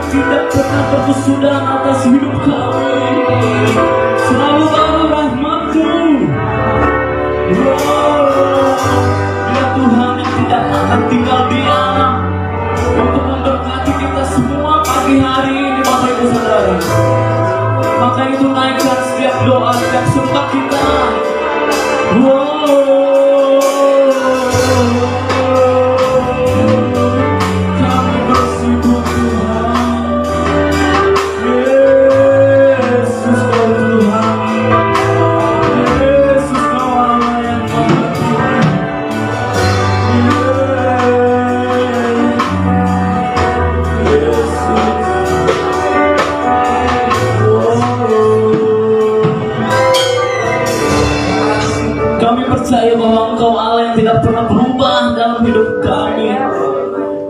tidak pernah berkesudahan atas hidup kami. Selalu baru rahmat-Mu. Dia Tuhan yang tidak akan tinggal diam untuk memberkati kita semua pagi hari ini, Bapak Ibu Saudara. Maka itu naikkan setiap doa, setiap sumpah kita. Kami bersyukur Tuhan. Yesus Kau Tuhan. Yesus Kau Allah yang Maha Tuhan. Kami percaya bahwa Engkau Allah yang tidak pernah berubah dalam hidup kami.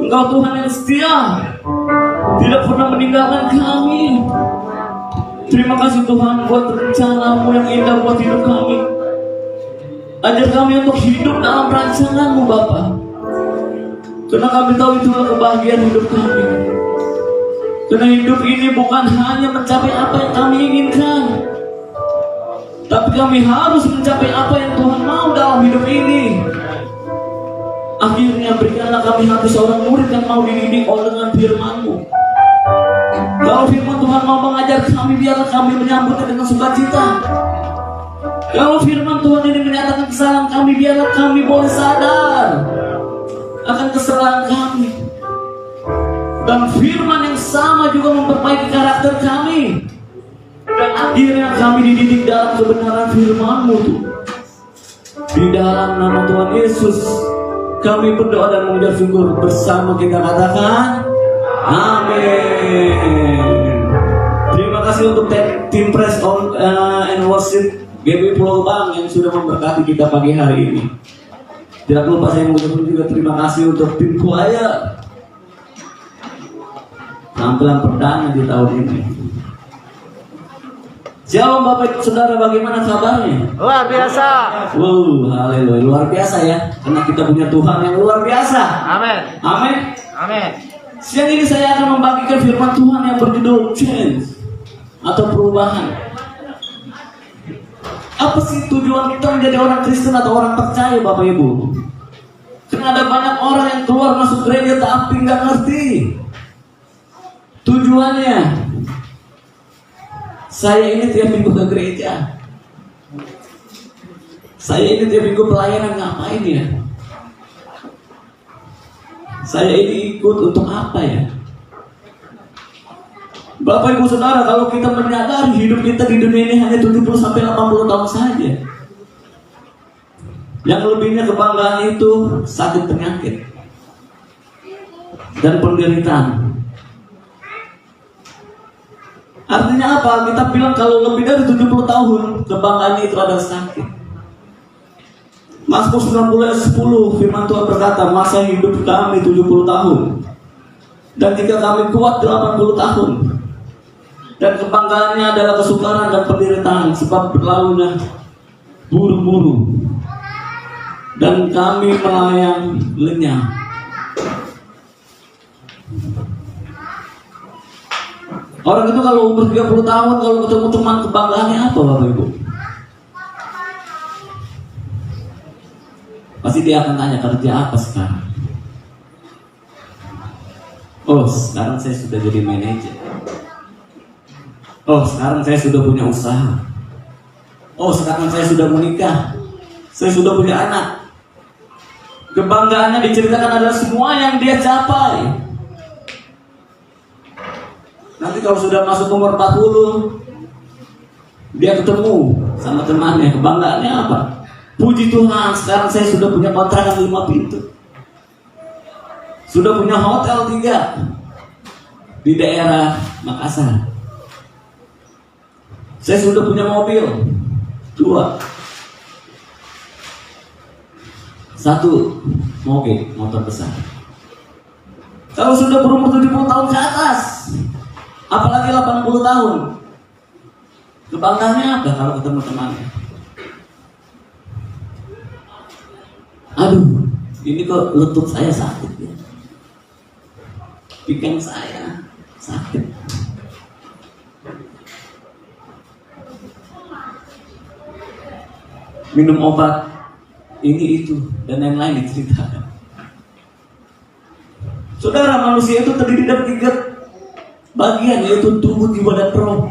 Engkau Tuhan yang setia, tidak pernah meninggalkan kami. Terima kasih Tuhan buat rencana-Mu yang indah buat hidup kami. Ajar kami untuk hidup dalam rancangan-Mu Bapa. Karena kami tahu itulah kebahagiaan hidup kami. Karena hidup ini bukan hanya mencapai apa yang kami inginkan, tapi kami harus mencapai apa yang Tuhan mau dalam hidup ini. Akhirnya berikanlah kami hati seorang murid yang mau dididik dengan firman-Mu. Kalau firman Tuhan mau mengajar kami, biarlah kami menyambutnya dengan sukacita. Kalau firman Tuhan ini menyatakan kesalahan kami, biarlah kami boleh sadar akan kesalahan kami. Dan firman yang sama juga memperbaiki karakter kami. Dan akhirnya kami dididik dalam kebenaran firman-Mu Tuhan. Di dalam nama Tuhan Yesus kami berdoa dan mengucap syukur. Bersama kita katakan amin. Terima kasih untuk tim Praise and Worship GB Pulau Bang yang sudah memberkati kita pagi hari ini. Tidak lupa saya mengucapkan juga terima kasih untuk tim choir tampilan perdana di tahun ini. Shalom Bapak Ibu Saudara, bagaimana kabarnya? Luar biasa. Haleluya, luar biasa ya. Karena kita punya Tuhan yang luar biasa. Amin. Amin. Amin. Siang ini saya akan membagikan firman Tuhan yang berjudul Change atau perubahan. Apa sih tujuan kita menjadi orang Kristen atau orang percaya Bapak Ibu? Karena ada banyak orang yang keluar masuk gereja tapi nggak ngerti tujuannya. Saya ini tiap minggu ke gereja. Saya ini tiap minggu pelayanan, ngapain ya? Saya ini ikut untuk apa ya? Bapak Ibu Saudara, kalau kita menyadari hidup kita di dunia ini hanya 70-80 tahun saja. Yang lebihnya kebanggaan itu sakit penyakit dan penderitaan. Artinya apa? Kita bilang kalau lebih dari 70 tahun kebanggaan itu adalah sakit. Mazmur 90 ayat 10 firman Tuhan berkata, masa hidup kami 70 tahun dan jika kami kuat 80 tahun. Dan kebanggaannya adalah kesukaran dan penderitaan sebab berlalunya buru-buru dan kami melayang lenyap. Orang itu kalau umur 30 tahun kalau ketemu teman kebanggaannya apa Bapak Ibu? Pasti dia akan tanya kerja apa sekarang. Oh sekarang saya sudah jadi manajer. Oh sekarang saya sudah punya usaha. Oh sekarang saya sudah menikah. Saya sudah punya anak. Kebanggaannya diceritakan adalah semua yang dia capai. Nanti kalau sudah masuk umur 40, dia ketemu sama temannya, kebanggaannya apa? Puji Tuhan, sekarang saya sudah punya kontrakan 5 pintu. Sudah punya hotel 3 di daerah Makassar. Saya sudah punya mobil 2. 1 motor besar. Kalau sudah berumur 70 tahun ke atas, apalagi 80 tahun, kebanggaannya apa kalau ketemu temannya? Aduh, ini kok lutut saya sakit ya, pinggang saya sakit. Minum obat ini itu dan yang lain diceritakan. Saudara, manusia itu terdiri dari 3 bagian, yaitu tubuh, jiwa, dan roh.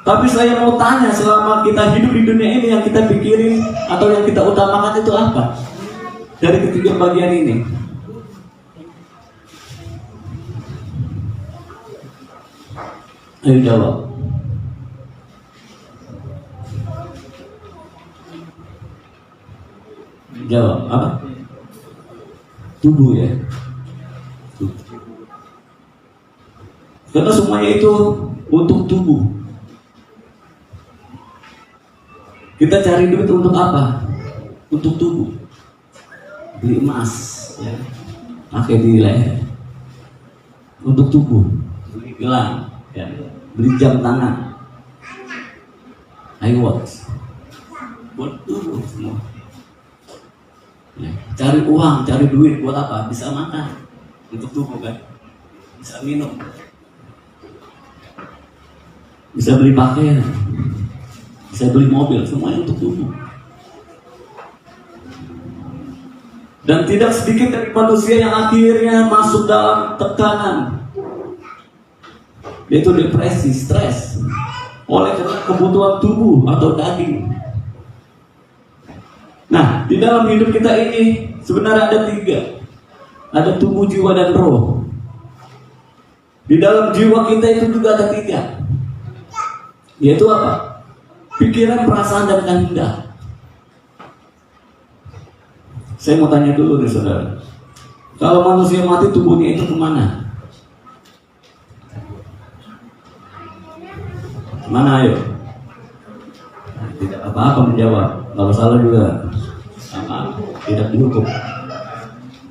Tapi saya mau tanya, selama kita hidup di dunia ini, yang kita pikirin atau yang kita utamakan itu apa? Dari ketiga bagian ini. Ayo jawab. Jawab, apa? Tubuh ya. Tubuh. Karena semuanya itu untuk tubuh. Kita cari duit untuk apa? Untuk tubuh. Beli emas, ya. Pakai di leher. Untuk tubuh. Beli gelang, ya. Beli jam tangan. iWatch. Buat tubuh semua. Ya. Cari uang, cari duit buat apa? Bisa makan untuk tubuh kan, bisa minum, bisa beli pakaian, bisa beli mobil, semuanya untuk tubuh. Dan tidak sedikit dari manusia yang akhirnya masuk dalam tekanan, yaitu depresi, stres, oleh karena kebutuhan tubuh atau daging. Nah, di dalam hidup kita ini sebenarnya ada 3. Ada tubuh, jiwa, dan roh. Di dalam jiwa kita itu juga ada 3. Yaitu apa? Pikiran, perasaan, dan kehendak. Saya mau tanya dulu nih saudara. Kalau manusia mati, tubuhnya itu kemana? Kemana ayo? Tidak apa-apa menjawab. Kalau salah juga sama, tidak dihukum.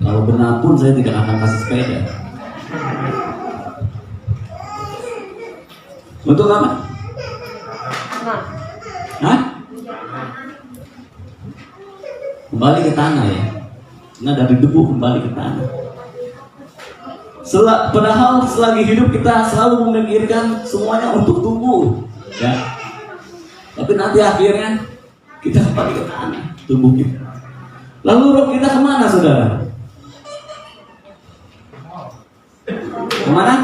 Kalau benar pun saya tidak akan kasih sepeda. Untuk apa? Hah? Kembali ke tanah ya. Nah, dari debu kembali ke tanah. Padahal selagi hidup kita selalu memikirkan semuanya untuk tubuh, ya. Tapi nanti akhirnya kita kembali ke tanah, tubuh kita. Lalu roh kita kemana, saudara? Kemana?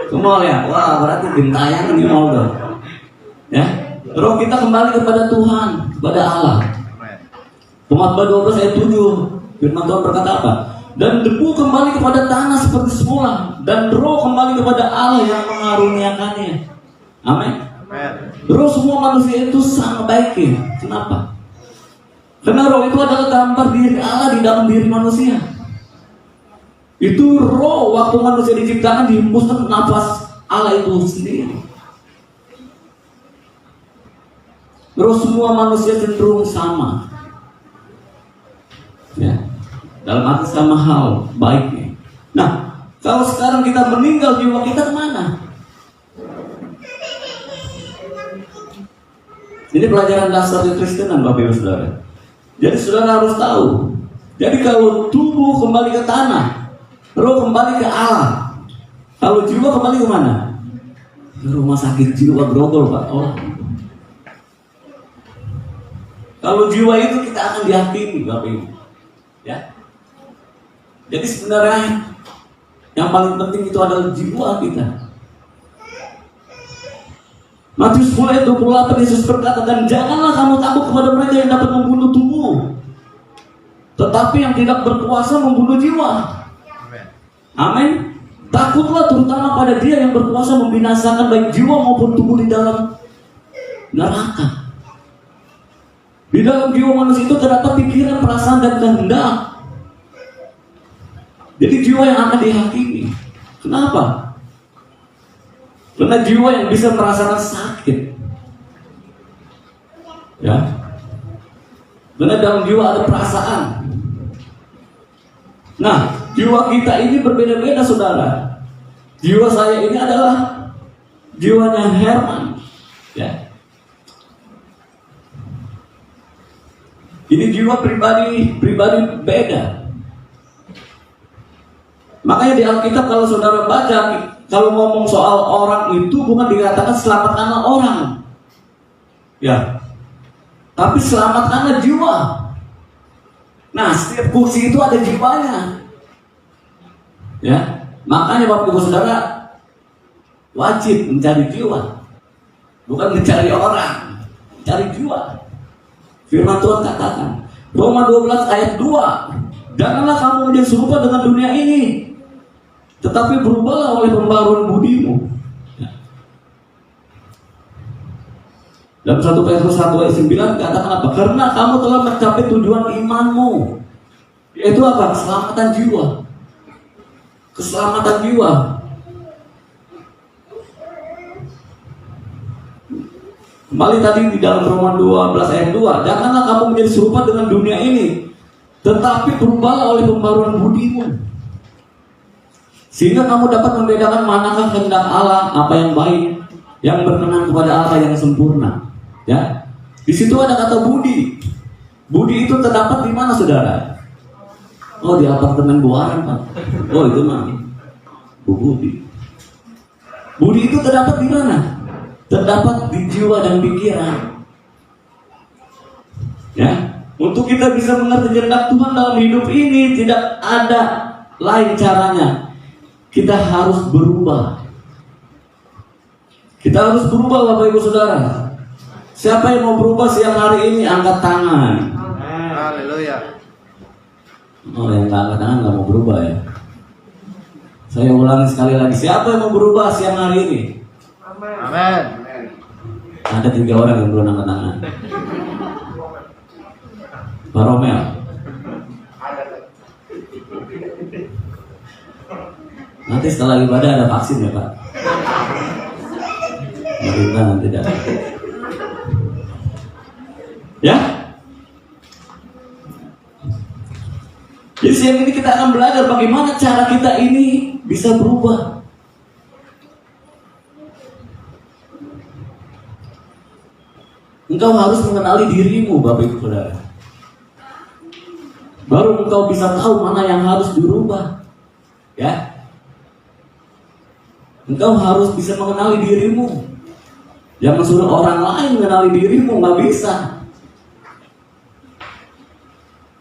Ke mall ya? Wah, berarti gentayangan di mall dong. Ya, roh kita kembali kepada Tuhan, kepada Allah. Pematbah 12 ayat 7, firman Tuhan berkata apa? Dan debu kembali kepada tanah seperti semula, dan roh kembali kepada Allah yang mengaruniakannya. Amin. Roh semua manusia itu sama baiknya. Kenapa? Karena roh itu adalah gambar diri Allah di dalam diri manusia. Itu roh waktu manusia diciptakan dihembuskan nafas Allah itu sendiri. Roh semua manusia cenderung sama. Ya, dalam arti sama hal baiknya. Nah, kalau sekarang kita meninggal, jiwa kita kemana? Ini pelajaran dasar di Kristenan, Bapak Ibu Saudara. Jadi saudara harus tahu. Jadi kalau tubuh kembali ke tanah, roh kembali ke Allah. Kalau jiwa kembali ke mana? Ke rumah sakit jiwa Grogol, Pak. Oh. Kalau jiwa itu kita akan dihakimi, Bapak Ibu. Ya. Jadi sebenarnya yang paling penting itu adalah jiwa kita. Matius 10 ayat 28, Yesus berkata, dan janganlah kamu takut kepada mereka yang dapat membunuh tubuh, tetapi yang tidak berkuasa membunuh jiwa. Amin. Takutlah terutama pada Dia yang berkuasa membinasakan baik jiwa maupun tubuh di dalam neraka. Di dalam jiwa manusia itu terdapat pikiran, perasaan, dan kehendak. Jadi jiwa yang akan dihakimi. Kenapa? Karena jiwa yang bisa merasakan sakit, ya. Karena dalam jiwa ada perasaan. Nah, jiwa kita ini berbeda-beda, saudara. Jiwa saya ini adalah jiwanya Herman, ya. Ini jiwa pribadi beda. Makanya di Alkitab kalau saudara baca, kalau ngomong soal orang itu bukan dikatakan selamatkanlah orang, ya, tapi selamatkanlah jiwa. Nah, setiap kursi itu ada jiwanya, ya. Makanya Bapak Ibu Saudara wajib mencari jiwa, bukan mencari orang, mencari jiwa. Firman Tuhan katakan, Roma 12 ayat 2, janganlah kamu menjadi serupa dengan dunia ini, tetapi berubahlah oleh pembaruan budimu. Dalam 1 Petrus 1 ayat 9 katakan apa? Karena kamu telah mencapai tujuan imanmu, yaitu apa? Keselamatan jiwa. Keselamatan jiwa. Kembali tadi di dalam Roma 12 ayat 2, janganlah kamu menjadi serupa dengan dunia ini, tetapi berubahlah oleh pembaruan budimu, sehingga kamu dapat membedakan manakah kehendak Allah, apa yang baik, yang berkenan kepada Allah, yang sempurna. Ya, di situ ada kata budi. Budi itu terdapat di mana, saudara? Oh, di apartemen Buaran, Pak. Oh, itu mah Budi. Budi itu terdapat di mana? Terdapat di jiwa dan pikiran. Ya, untuk kita bisa mengerti kehendak Tuhan dalam hidup ini tidak ada lain caranya. Kita harus berubah. Kita harus berubah, Bapak Ibu Saudara. Siapa yang mau berubah siang hari ini angkat tangan. Haleluya. Oh, yang nggak angkat tangan nggak mau berubah ya. Saya ulangi sekali lagi. Siapa yang mau berubah siang hari ini? Amin. Ada 3 orang yang belum angkat tangan. Pak Romel. Nanti setelah ibadah ada vaksin ya Pak. Pemerintah nanti ada. Ya. Jadi siang ini kita akan belajar bagaimana cara kita ini bisa berubah. Engkau harus mengenali dirimu, Bapak Ibu Saudara. Baru engkau bisa tahu mana yang harus dirubah. Ya. Engkau harus bisa mengenali dirimu. Jangan suruh orang lain mengenali dirimu, nggak bisa.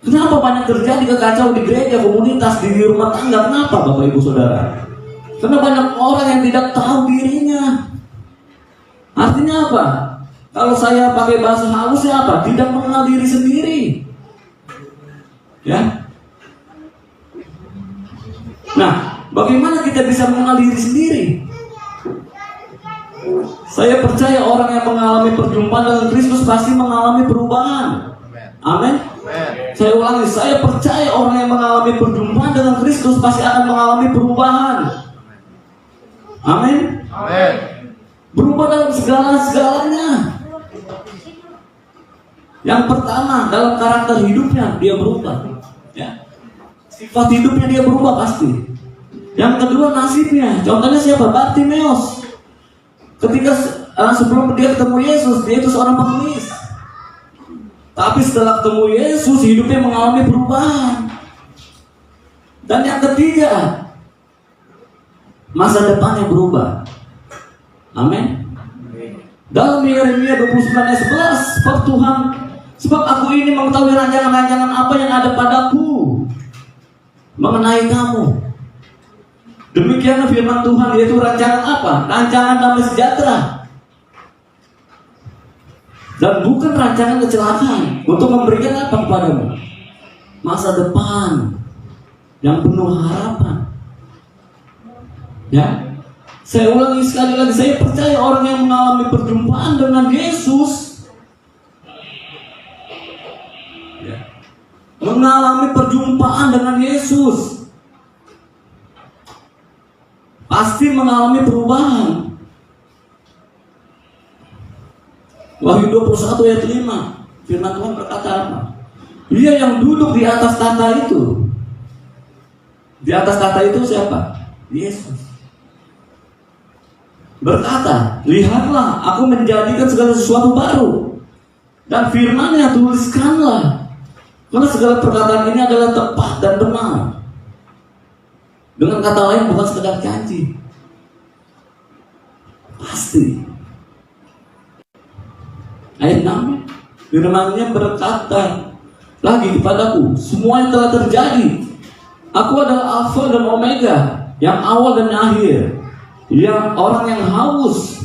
Kenapa banyak terjadi kekacauan di gereja, komunitas, di rumah tangga? Kenapa, Bapak Ibu Saudara? Karena banyak orang yang tidak tahu dirinya. Artinya apa? Kalau saya pakai bahasa halusnya apa? Tidak mengenal diri sendiri. Ya. Nah, bagaimana kita bisa mengenal diri sendiri? Saya percaya orang yang mengalami perjumpaan dengan Kristus pasti mengalami perubahan. Amin. Saya ulangi, saya percaya orang yang mengalami perjumpaan dengan Kristus pasti akan mengalami perubahan. Amin. Amin. Berubah dalam segala-segalanya. Yang pertama, dalam karakter hidupnya dia berubah. Ya. Sifat hidupnya dia berubah pasti. Yang kedua, nasibnya. Contohnya siapa? Bartimeus. Ketika sebelum dia ketemu Yesus, dia itu seorang pengemis. Tapi setelah ketemu Yesus, hidupnya mengalami perubahan. Dan yang ketiga, masa depannya berubah. Amin. Dalam Yeremia 29 ayat 11, sebab Tuhan, sebab aku ini mengetahui rancangan-rancangan apa yang ada padaku mengenai kamu. Demikianlah firman Tuhan, yaitu rancangan apa? Rancangan damai sejahtera. Dan bukan rancangan kecelakaan, untuk memberikan apa kepadamu? Masa depan yang penuh harapan. Ya, saya ulangi sekali lagi, saya percaya orang yang mengalami perjumpaan dengan Yesus, ya, mengalami perjumpaan dengan Yesus, pasti mengalami perubahan. Wahyu 21 ayat 5, firman Tuhan berkata apa? Dia yang duduk di atas tahta itu. Di atas tahta itu siapa? Yesus. Berkata, lihatlah, aku menjadikan segala sesuatu baru. Dan firman-Nya tuliskanlah. Karena segala perkataan ini adalah tepat dan benar. Dengan kata lain bukan sekedar janji. Pasti. Ayat 6, firman-Nya berkata lagi kepadaku, semua yang telah terjadi. Aku adalah Alfa dan Omega, yang awal dan akhir, yang orang yang haus.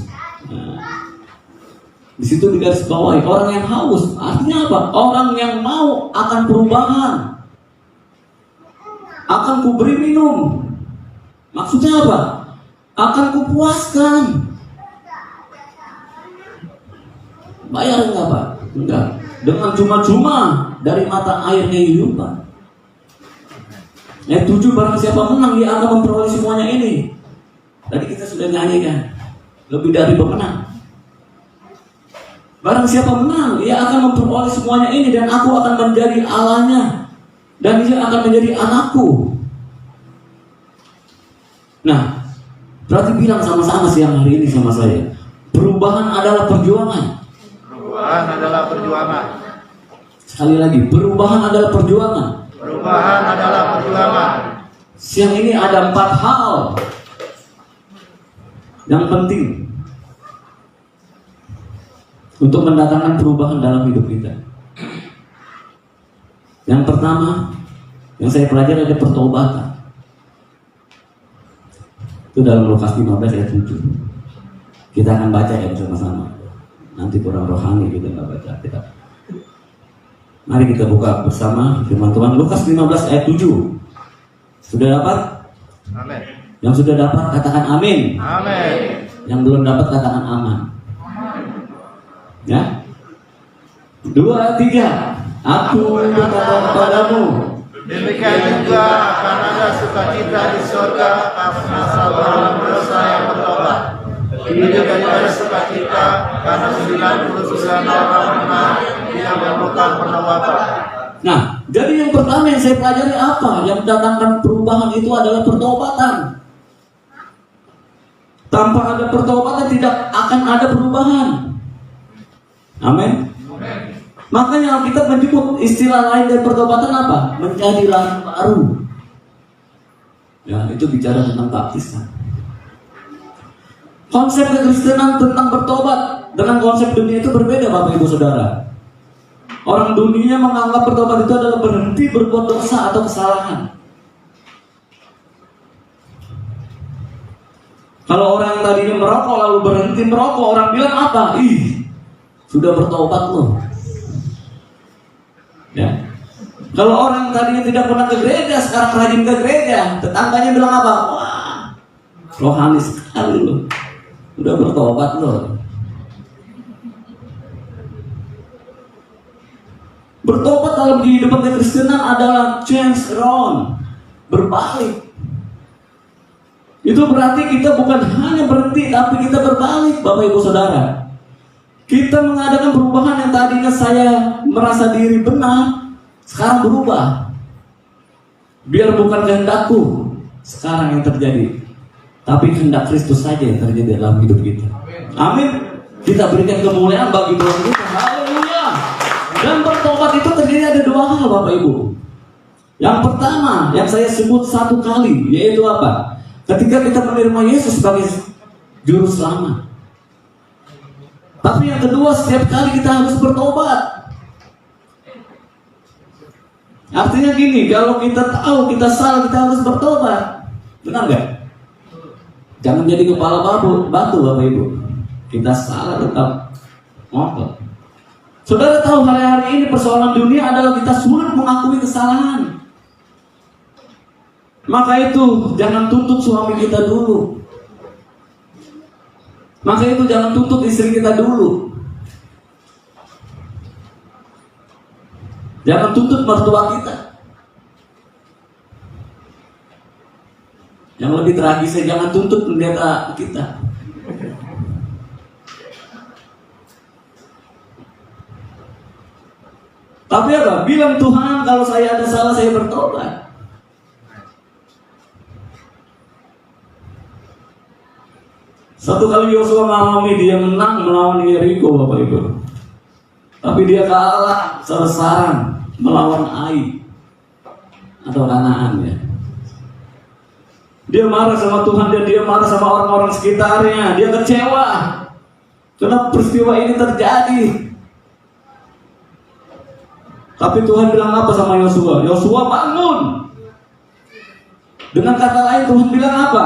Di situ digaris bawahi, orang yang haus. Artinya apa? Orang yang mau akan perubahan, akan kuberi minum. Maksudnya apa? Akan kupuaskan. Bayar enggak Pak? Enggak. Dengan cuma-cuma dari mata air kehidupan. Ayat 7, barang siapa menang dia akan memperoleh semuanya ini. Tadi kita sudah nyanyikan, lebih dari pemenang. Barang siapa menang, ia akan memperoleh semuanya ini, dan aku akan menjadi Allahnya, dan dia akan menjadi anakku. Nah, berarti bilang sama-sama siang hari ini sama saya, perubahan adalah perjuangan. Perubahan adalah perjuangan. Sekali lagi, perubahan adalah perjuangan. Perubahan adalah perjuangan. Siang ini ada 4 hal yang penting untuk mendatangkan perubahan dalam hidup kita. Yang pertama, yang saya pelajari ada pertobatan. Itu dalam Lukas 15 ayat 7. Kita akan baca ya bersama-sama. Nanti kurang rohani kita nggak baca kita. Mari kita buka bersama firman Tuhan. Lukas 15 ayat 7. Sudah dapat? Amin. Yang sudah dapat katakan amin. Amin. Yang belum dapat katakan aman. Ya. 2, 3. Aku berkata kepadamu, demikian juga akan ada sukacita di surga karena saudara berdosa yang bertobat. Tidak ada sukacita karena 99 orang benar yang memerlukan penobatan. Nah, jadi yang pertama yang saya pelajari apa? Yang mendatangkan perubahan itu adalah pertobatan. Tanpa ada pertobatan tidak akan ada perubahan. Amin. Makanya kita menyebut istilah lain dari pertobatan apa? Menjadi lahir baru. Ya, itu bicara tentang baptisan. Konsep kekristenan tentang bertobat dengan konsep dunia itu berbeda, Bapak Ibu Saudara. Orang dunia menganggap bertobat itu adalah berhenti berbuat dosa atau kesalahan. Kalau orang yang tadinya merokok lalu berhenti merokok, orang bilang apa? Ih, sudah bertobat loh. Ya. Kalau orang yang tadinya tidak pernah ke gereja sekarang rajin ke gereja, tetangganya bilang apa? Wah, rohani sekali loh. Udah bertobat loh. Bertobat dalam kehidupan kekristenan adalah change around, berbalik. Itu berarti kita bukan hanya berhenti, tapi kita berbalik, Bapak Ibu Saudara. Kita mengadakan perubahan yang tadinya saya merasa diri benar, sekarang berubah. Biar bukan kehendakku sekarang yang terjadi, tapi kehendak Kristus saja yang terjadi dalam hidup kita. Amin. Kita berikan kemuliaan bagi Tuhan kita. Haleluya. Dan bertobat itu terjadi ada 2 hal, Bapak Ibu. Yang pertama yang saya sebut 1 kali, yaitu apa? Ketika kita menerima Yesus sebagai juru selamat. Tapi yang kedua, setiap kali kita harus bertobat. Artinya gini, kalau kita tahu kita salah, kita harus bertobat. Benar nggak? Jangan jadi kepala batu, Bapak Ibu. Kita salah tetap ngotot. Saudara tahu hari-hari ini persoalan dunia adalah kita sulit mengakui kesalahan. Maka itu jangan tuntut suami kita dulu. Maka itu jangan tuntut istri kita dulu. Jangan tuntut mertua kita. Yang lebih tragisnya jangan tuntut pendeta kita. Tapi apa? Bilang Tuhan, kalau saya ada salah saya bertobat. Satu kali Yosua mengalami dia menang melawan Yeriko, Bapak Ibu. Tapi dia kalah besar-besaran melawan Ai atau Kanaan ya. Dia marah sama Tuhan, dia marah sama orang-orang sekitarnya, dia kecewa. Kenapa peristiwa ini terjadi? Tapi Tuhan bilang apa sama Yosua? Yosua, bangun. Dengan kata lain Tuhan bilang apa?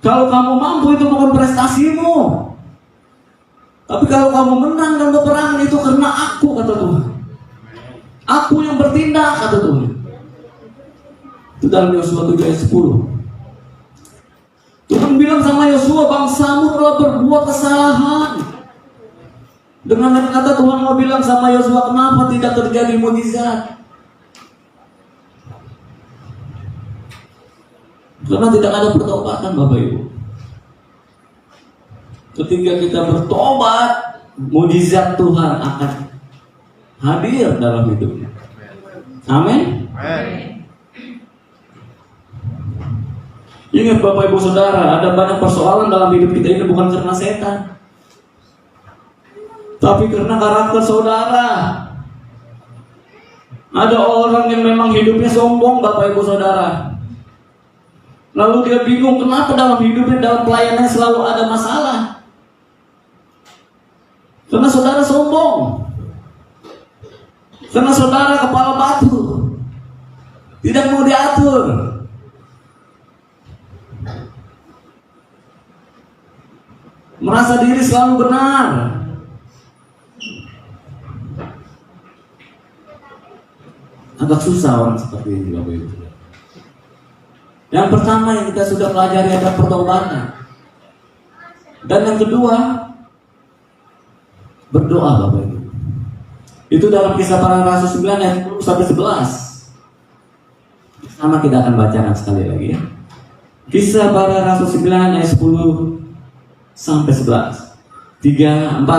Kalau kamu mampu itu bukan prestasimu, tapi kalau kamu menang dalam peperangan itu karena aku, kata Tuhan. Aku yang bertindak, kata Tuhan. Itu dalam Yosua 7 ayat 10. Tuhan bilang sama Yosua, bangsamu telah berbuat kesalahan. Dengan kata Tuhan mau bilang sama Yosua, kenapa tidak terjadi mukjizat? Karena tidak ada pertobatan, Bapak Ibu. Ketika kita bertobat, mukjizat Tuhan akan hadir dalam hidupnya. Amin. Ingat Bapak Ibu Saudara, ada banyak persoalan dalam hidup kita ini bukan karena setan, tapi karena karakter saudara. Ada orang yang memang hidupnya sombong, Bapak Ibu Saudara. Lalu dia bingung kenapa dalam hidupnya, dalam pelayanannya selalu ada masalah. Karena saudara sombong. Karena saudara kepala batu, tidak mau diatur. Merasa diri selalu benar. Agak susah orang seperti ini, Bapak Ibu. Yang pertama yang kita sudah pelajari adalah pertobatan. Dan yang kedua, berdoa, Bapak Ibu. Itu dalam Kisah Para Rasul 9 ayat 10 sampai 11. Sama kita akan bacakan sekali lagi ya. Kisah Para Rasul 9 ayat 10 sampai 11. 3, 4.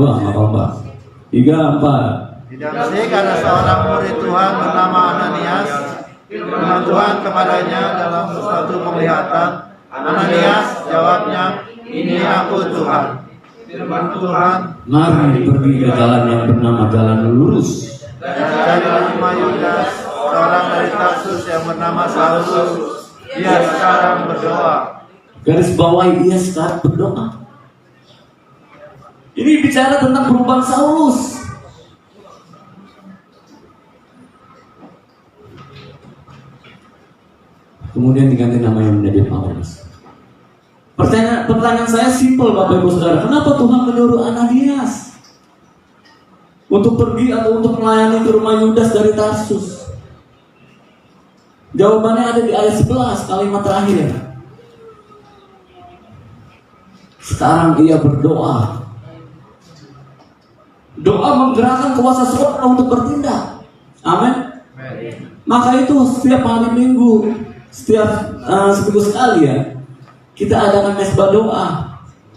Wah, apa-apa. 3, 4. Didamsi karena seorang murid Tuhan bernama Ananias, firman Tuhan kepadanya dalam suatu penglihatan. Ananias, jawabnya, ini aku Tuhan. Firman Tuhan, mari pergi ke jalan yang bernama jalan lurus. dan carilah Yudas, seorang dari Tarsus yang bernama Saulus. Dia sekarang berdoa. Garis bawahi, dia sekarang berdoa. Ini bicara tentang perubahan Saulus. Kemudian diganti namanya menjadi Paulus. Pertanyaan saya simpel, Bapak Ibu Saudara. Kenapa Tuhan menyuruh Ananias untuk pergi atau untuk melayani ke rumah Yudas dari Tarsus? Jawabannya ada di ayat 11, kalimat terakhir. Sekarang ia berdoa. Doa menggerakkan kuasa surga untuk bertindak. Amin. Maka itu setiap hari Minggu, setiap seminggu sekali ya, kita adakan mesbah doa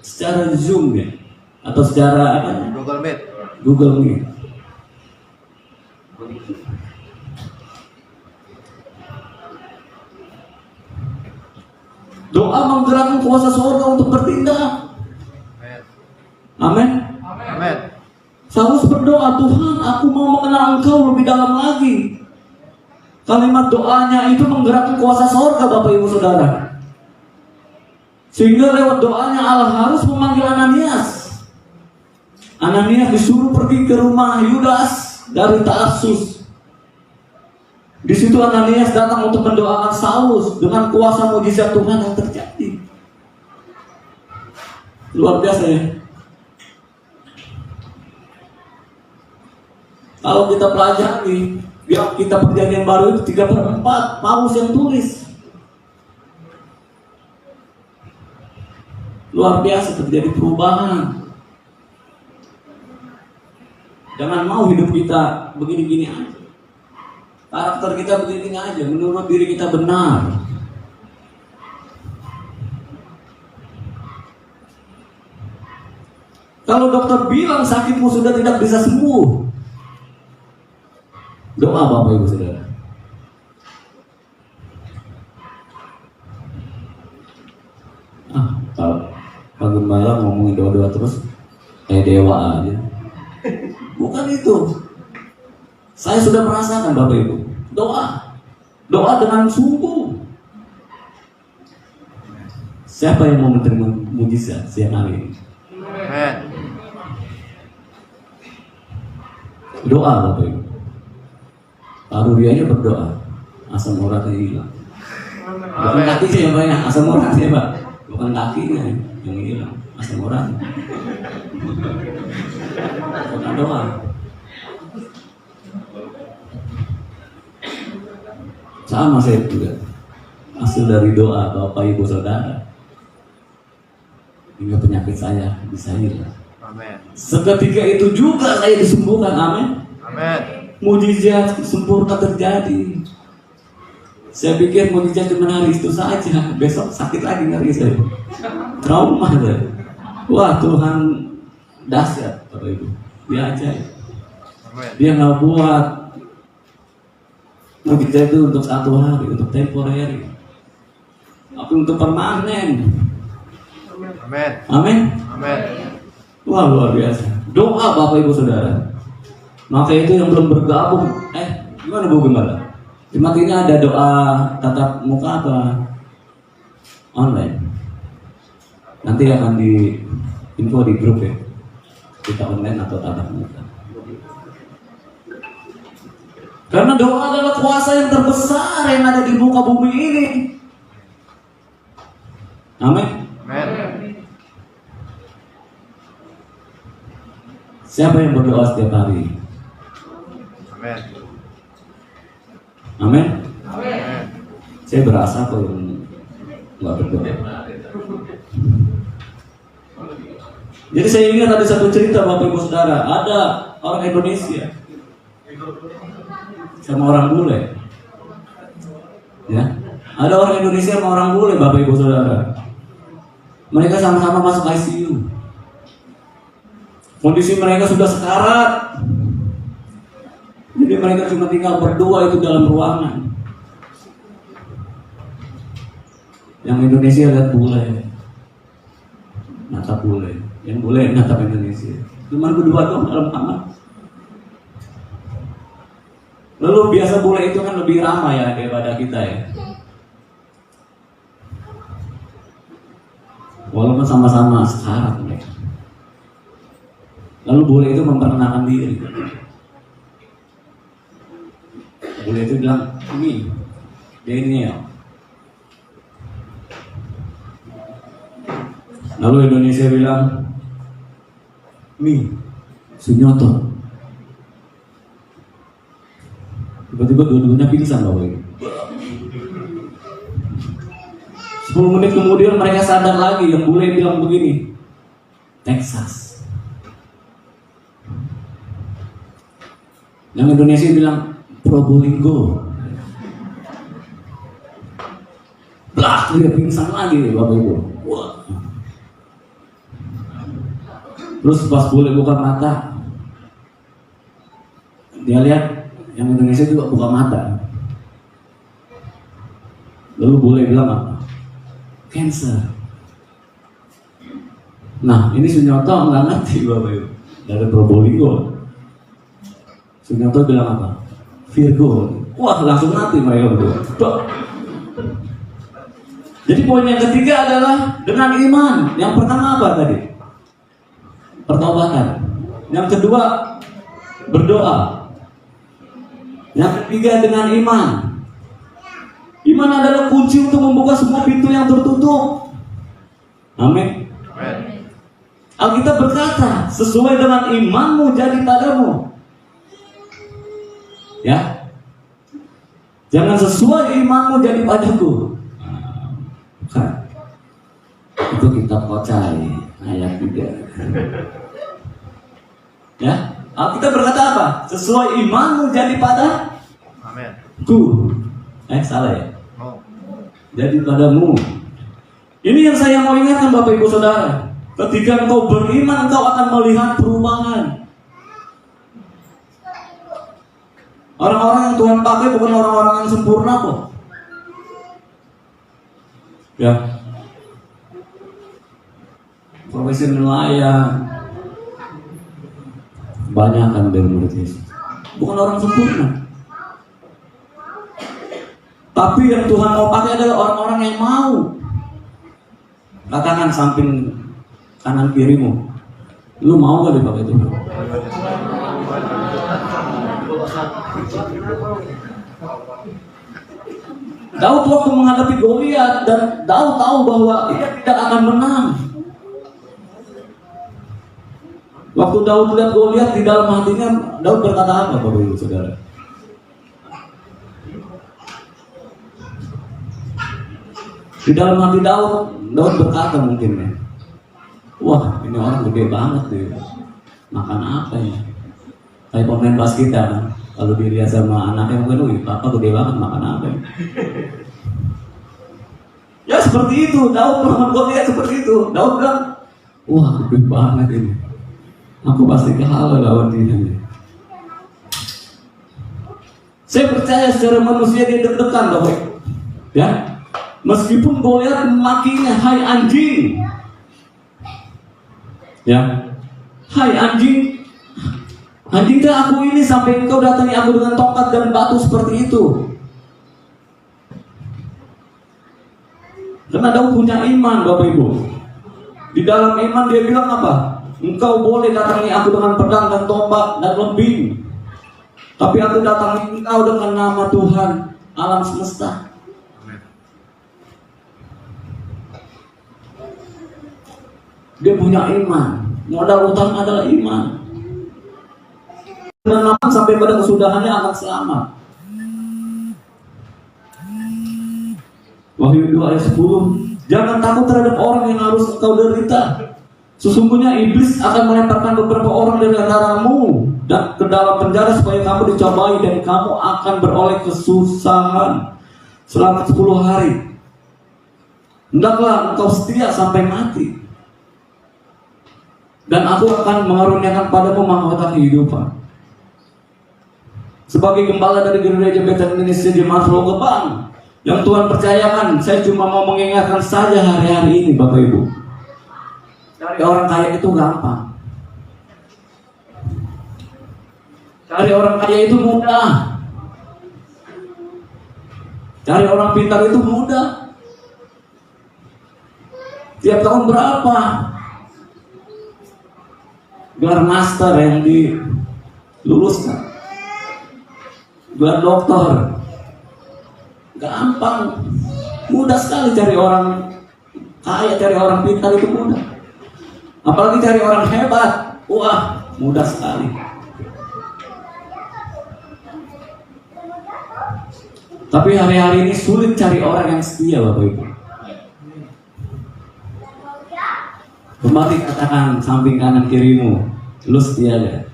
secara Zoom ya, atau secara apa? Google Meet. Doa menggerakkan kuasa surga untuk bertindak. Amin. Amin. Saulus berdoa, Tuhan, aku mau mengenal Engkau lebih dalam lagi. Kalimat doanya itu menggerakkan kuasa surga, Bapak Ibu Saudara. Sehingga lewat doanya Allah harus memanggil Ananias. Ananias disuruh pergi ke rumah Yudas dari Tarsus. Di situ Ananias datang untuk mendoakan Saulus dengan kuasa mujizat Tuhan yang terjadi. Luar biasa ya. Kalau kita pelajari ya, kita perjanjian baru itu 3/4 Paulus yang tulis. Luar biasa terjadi perubahan. Jangan mau hidup kita begini-gini aja. Karakter kita begini-gini aja, menurut diri kita benar. Kalau dokter bilang sakitmu sudah tidak bisa sembuh, doa Bapak Ibu Saudara. Kalau Pak Gembala ngomongin doa-doa terus kayak dewa aja. Bukan itu. Saya sudah merasakan Bapak Ibu. Doa. Doa dengan sungguh. Siapa yang mau menerima mujizat siang hari ini? Amin. Doa Bapak Ibu. Pak Rudi aja berdoa, asam uratnya hilang. Bukan kakinya ya Pak ya, asam uratnya Pak. Bukan kakinya yang hilang, asam uratnya. Bukan doa. Sama saya juga. Hasil dari doa Bapak Ibu Saudara. Hingga penyakit saya bisa hilang. Amin. Seketika itu juga saya disembuhkan, amin. Amin. Mujizat sempurna terjadi. Saya pikir mujizat cuma hari itu saja, besok sakit lagi ngeri saya. Trauma saya. Wah Tuhan dahsyat Bapak Ibu. Dia ajaib. Amin. Dia nggak buat mujizat itu untuk satu hari, untuk temporary, tapi untuk permanen. Amin. Amin. Amin. Wah luar biasa. Doa Bapak Ibu Saudara. Maka itu yang belum bergabung, gimana Bu Gembala? Cuma ini ada doa tatap muka apa online? Nanti akan di info di grup ya. Kita online atau tatap muka. Karena doa adalah kuasa yang terbesar yang ada di muka bumi ini. Amin. Amin. Siapa yang berdoa setiap hari? Amin. Amin. Amin. Saya berasa kok yang nggak berdoa. Jadi saya ingat ada satu cerita Bapak Ibu Saudara. Ada orang Indonesia sama orang bule. Ya, ada orang Indonesia sama orang bule Bapak Ibu Saudara. Mereka sama-sama masuk ICU. Kondisi mereka sudah sekarat. Jadi mereka cuma tinggal berdua itu dalam ruangan. Yang Indonesia lihat bule, natap bule. Yang bule natap Indonesia. Cuma berdua doang dalam kamar. Lalu biasa bule itu kan lebih ramai ya daripada kita ya. Walaupun sama-sama sekarat mereka. Lalu bule itu memperkenalkan diri. Bule itu bilang, ini Daniel. Lalu Indonesia bilang, Mi Sunyoto. Tiba-tiba dua-duanya pingsan Bapak Ibu. 10 menit kemudian mereka sadar lagi. Yang bule bilang begini, Texas. Yang Indonesia bilang Probolinggo. Blak, dia pingsan lagi Bapak Ibu. Wah. Terus pas bule buka mata, dia lihat yang Indonesia juga buka mata. Lalu bule bilang apa? Cancer. Nah, ini Sunyoto nggak ngerti Bapak Ibu. Dari Probolinggo. Sunyoto bilang apa? Virgo. Wah, langsung mati mereka berdua. Jadi poin yang ketiga adalah dengan iman. Yang pertama apa tadi? Pertobatan. Yang kedua berdoa. Yang ketiga dengan iman. Iman adalah kunci untuk membuka semua pintu yang tertutup. Amin. Alkitab berkata, sesuai dengan imanmu jadi padamu. Ya, jangan sesuai imanmu jadi padaku. Bukan. Itu kitab Kocai ayat 3. Ya, Alkitab berkata apa? Sesuai imanmu jadi padaku. Salah ya? Jadi padamu. Ini yang saya mau ingatkan Bapak Ibu Saudara. Ketika engkau beriman, engkau akan melihat perubahan. Orang-orang yang Tuhan pakai bukan orang-orang yang sempurna kok. Ya. Profesi nelayan banyak kan dari murid Yesus. Bukan orang sempurna. Tapi yang Tuhan mau pakai adalah orang-orang yang mau. Katakan samping kanan kirimu, lu mau gak dipakai Tuhan? Daud waktu menghadapi Goliat dan Daud tahu bahwa ia tidak akan menang. Waktu Daud lihat Goliat, di dalam hatinya Daud berkata apa, Bapak Ibu Saudara? Di dalam hati Daud berkata mungkin ya, wah ini orang gede banget deh, makan apa ya? Kayak pemain basket kan, kalau dilihat sama anaknya mungkin, wih papa gede banget, makan apa ya? Ya seperti itu, Daud melawan Goliat seperti itu. Daud bilang, wah gede banget ini, aku pasti kalah lawan dia. Saya percaya secara manusia dia deg-degan, Bapak. Ya. Meskipun Goliat memakinya, hai anjing, ya, hai anjing, anjingkah aku ini sampai engkau datangi aku dengan tongkat dan batu seperti itu? Karena Daud punya iman, Bapak Ibu. Di dalam iman dia bilang apa? Engkau boleh datangi aku dengan pedang dan tombak dan lembing, tapi aku datangi engkau dengan nama Tuhan alam semesta. Dia punya iman. Modal utama adalah iman. Dan sampai pada kesudahannya akan selamat. Wahyu 2 ayat 10. Jangan takut terhadap orang yang harus engkau derita. Sesungguhnya iblis akan melemparkan beberapa orang dari antaramu dan ke dalam penjara supaya kamu dicobai dan kamu akan beroleh kesusahan selama 10 hari. Hendaklah engkau setia sampai mati, dan aku akan mengaruniakan padamu mahkota kehidupan. Sebagai gembala dari gereja Bethel Indonesia Jemaat Pulau Gebang yang Tuhan percayakan, saya cuma mau mengingatkan saja hari-hari ini, Bapak Ibu. Cari orang kaya itu gampang. Cari orang kaya itu mudah. Cari orang pintar itu mudah. Tiap tahun berapa gelar master yang diluluskan, gelar doktor, gampang, mudah sekali cari orang kaya, cari orang pintar itu mudah. Apalagi cari orang hebat, wah mudah sekali. Tapi hari-hari ini sulit cari orang yang setia, Bapak Ibu. Kembali katakan samping kanan kirimu, lu setia gak?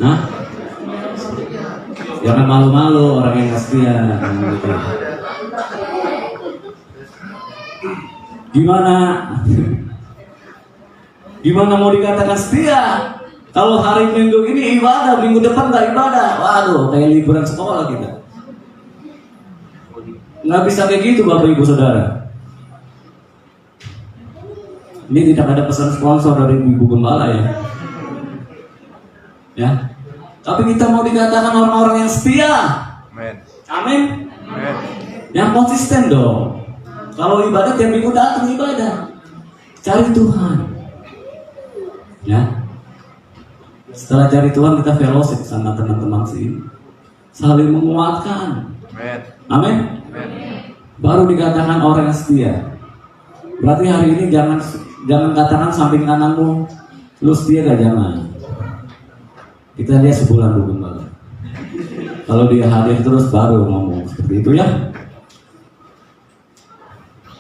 Nah, jangan malu-malu orang yang gak setia. Gimana mau dikatakan setia kalau hari Minggu ini ibadah, minggu depan gak ibadah? Waduh, kayak liburan sekolah kita. Nggak bisa kayak gitu, Bapak Ibu Saudara. Ini tidak ada pesan sponsor dari Ibu Gembala ya. Ya. Tapi kita mau dikatakan orang-orang yang setia. Amin. Amin. Yang konsisten dong. Kalau ibadah tiap minggu datang ibadah. Cari Tuhan. Ya. Setelah cari Tuhan kita fellowship sama teman-teman sini. Saling menguatkan. Amin. Baru dikatakan orang yang setia. Berarti hari ini jangan katakan samping kananmu, lu setia gak, jangan. Kita lihat sebulan dulu Gembala. Kalau dia hadir terus baru ngomong seperti itu ya.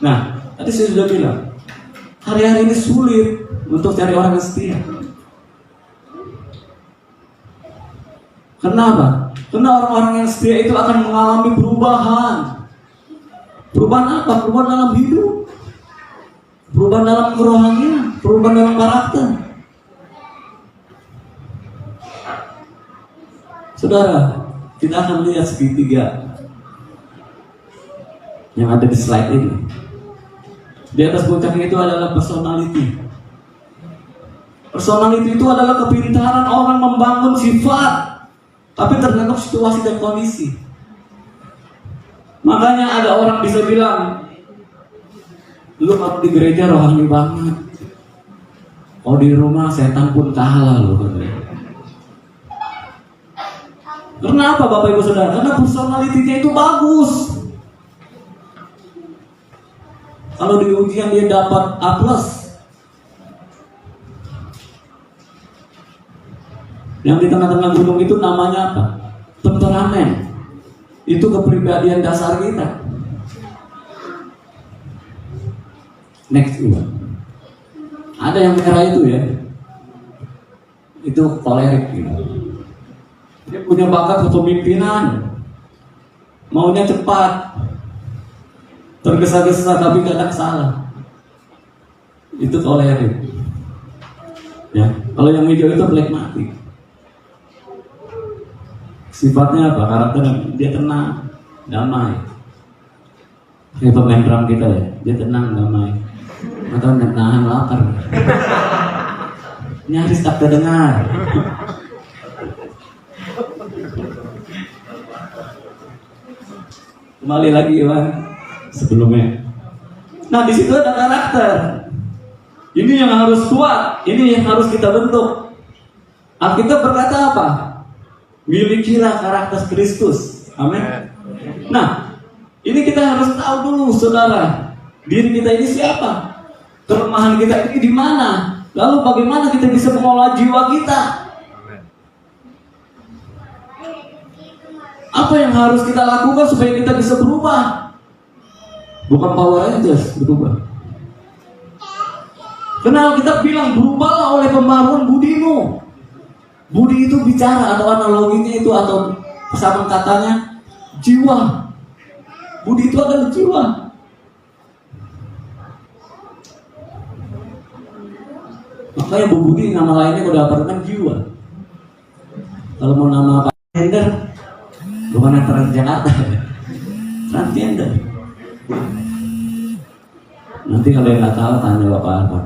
Nah, tadi saya sudah bilang, hari-hari ini sulit untuk cari orang yang setia. Kenapa? Karena orang-orang yang setia itu akan mengalami perubahan. Perubahan apa? Perubahan dalam hidup, perubahan dalam kerohanian, perubahan dalam karakter. Saudara, kita akan lihat segitiga yang ada di slide ini. Di atas puncaknya itu adalah personality. Personality itu adalah kepintaran orang membangun sifat, tapi tergantung situasi dan kondisi. Makanya ada orang bisa bilang, lu kalau di gereja rohani banget, kalau di rumah setan pun kalah lu katanya. Kenapa Bapak Ibu Saudara? Karena personalitinya itu bagus. Kalau di ujian dia dapat A+, yang di tengah-tengah gunung itu namanya apa? Temperamen. Itu kepribadian dasar kita. Next juga. Ada yang merah itu ya. Itu kolerik gitu. Dia punya bakat kepemimpinan. Maunya cepat. Tergesa-gesa tapi kadang salah. Itu kolerik. Ya, kalau yang hijau itu phlegmatik. Sifatnya apa? Karakternya dia tenang, damai. Kayak pemain drum kita ya, dia tenang, damai. Atau nahan lapar. Nyaris tak terdengar. Kembali lagi Iwan sebelumnya. Nah di situ ada karakter. Ini yang harus kuat, ini yang harus kita bentuk. Alkitab berkata apa? Milikilah karakter Kristus. Amin. Nah, ini kita harus tahu dulu, saudara, diri kita ini siapa, kelemahan kita ini di mana, lalu bagaimana kita bisa mengolah jiwa kita. Apa yang harus kita lakukan supaya kita bisa berubah? Bukan Power Rangers berubah. Karena kita bilang berubahlah oleh pembaruan budimu. Budi itu bicara atau analoginya itu atau pesanan katanya jiwa. Budi itu adalah jiwa. Makanya Bu Budi nama lainnya udah apartemen jiwa. Kalau mau nama transgender, bukan yang Transjakarta, transgender. Nanti kalau yang nggak tahu tanya Bapak apa.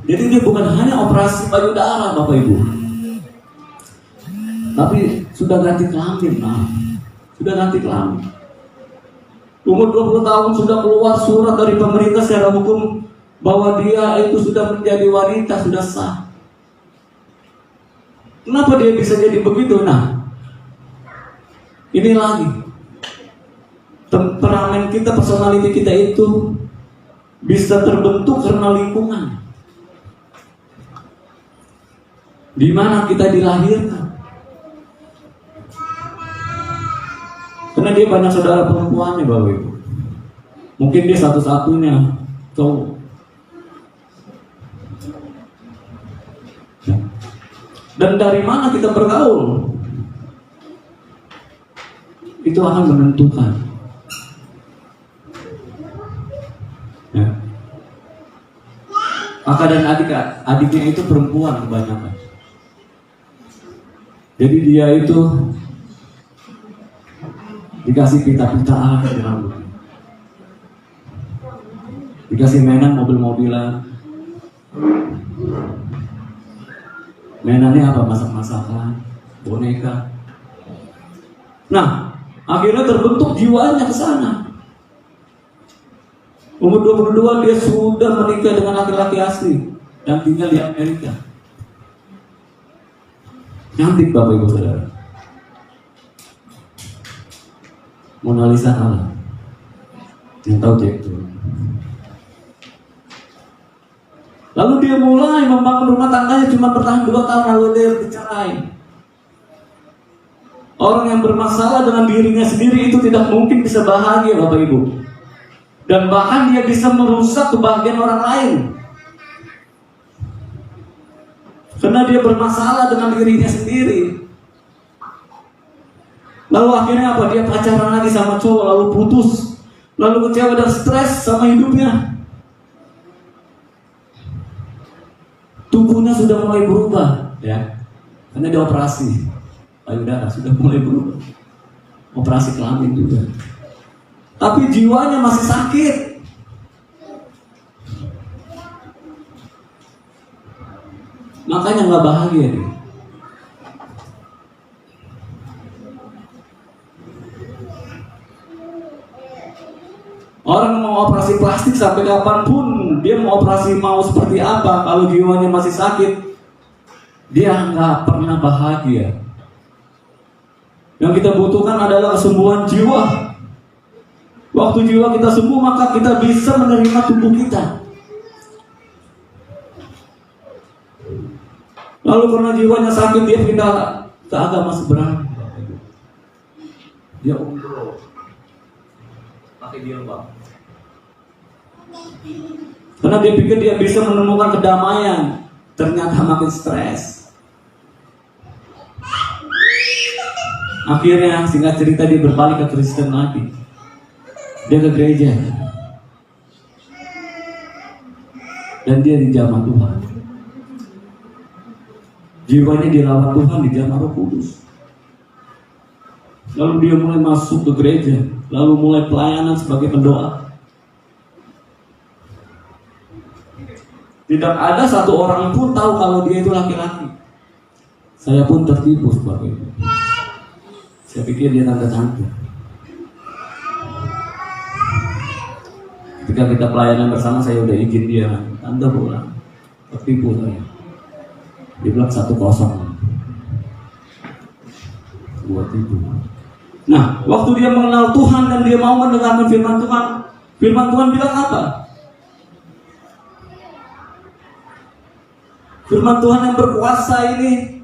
Jadi dia bukan hanya operasi payudara Bapak Ibu, tapi sudah ganti kelamin, sudah ganti kelamin. Umur 20 tahun sudah keluar surat dari pemerintah secara hukum bahwa dia itu sudah menjadi wanita, sudah sah. Kenapa dia bisa jadi begitu? Nah, ini lagi temperamen kita, personality kita itu bisa terbentuk karena lingkungan di mana kita dilahirkan. Karena dia banyak saudara perempuannya Bapak Ibu. Mungkin dia satu-satunya cowok. Dan dari mana kita bergaul, itu akan menentukan. Ya. Kakak dan adiknya itu perempuan kebanyakan. Jadi dia itu dikasih pita-pitaan di rambut, dikasih mainan mobil-mobilan. Mainannya apa? Masak-masakan, boneka. Nah, akhirnya terbentuk jiwanya ke sana. Umur 22 dia sudah menikah dengan laki-laki asli dan tinggal di Amerika. Cantik Bapak Ibu Saudara. Mona Lisa kalah. Yang tahu cek itu. Lalu dia mulai membangun rumah tangganya cuma bertahan 2 tahun lalu dia bercerai. Orang yang bermasalah dengan dirinya sendiri itu tidak mungkin bisa bahagia Bapak Ibu. Dan bahkan dia bisa merusak kebahagiaan orang lain. Karena dia bermasalah dengan dirinya sendiri. Lalu akhirnya apa? Dia pacaran lagi sama cowok, lalu putus, lalu kecewa dan stres sama hidupnya. Tubuhnya sudah mulai berubah, ya, karena dia operasi payudara sudah mulai berubah, operasi kelamin juga. Tapi jiwanya masih sakit. Makanya nggak bahagia dia. operasi plastik sampai kapanpun, dia mau operasi mau seperti apa, kalau jiwanya masih sakit, dia nggak pernah bahagia. Yang kita butuhkan adalah kesembuhan jiwa. Waktu jiwa kita sembuh, maka kita bisa menerima tubuh kita. Lalu karena jiwanya sakit, dia pindah ke agama seberang. Dia umroh, pakai jilbab. Karena dia pikir dia bisa menemukan kedamaian, ternyata makin stres. Akhirnya singkat cerita dia berbalik ke Kristen lagi. Dia ke gereja dan dia dijamah Tuhan. Jiwanya dirawat Tuhan, dijamah Roh Kudus. Lalu dia mulai masuk ke gereja, lalu mulai pelayanan sebagai pendoa. Tidak ada satu orang pun tahu kalau dia itu laki-laki. Saya pun tertipu seperti itu. Saya pikir dia tante-tante. Ketika kita pelayanan bersama, saya udah izin dia, tante pulang. Tertipu saya. Dia bilang 1-0. Gua tipu. Nah, waktu dia mengenal Tuhan dan dia mau mendengarkan firman Tuhan bilang apa? Firman Tuhan yang berkuasa ini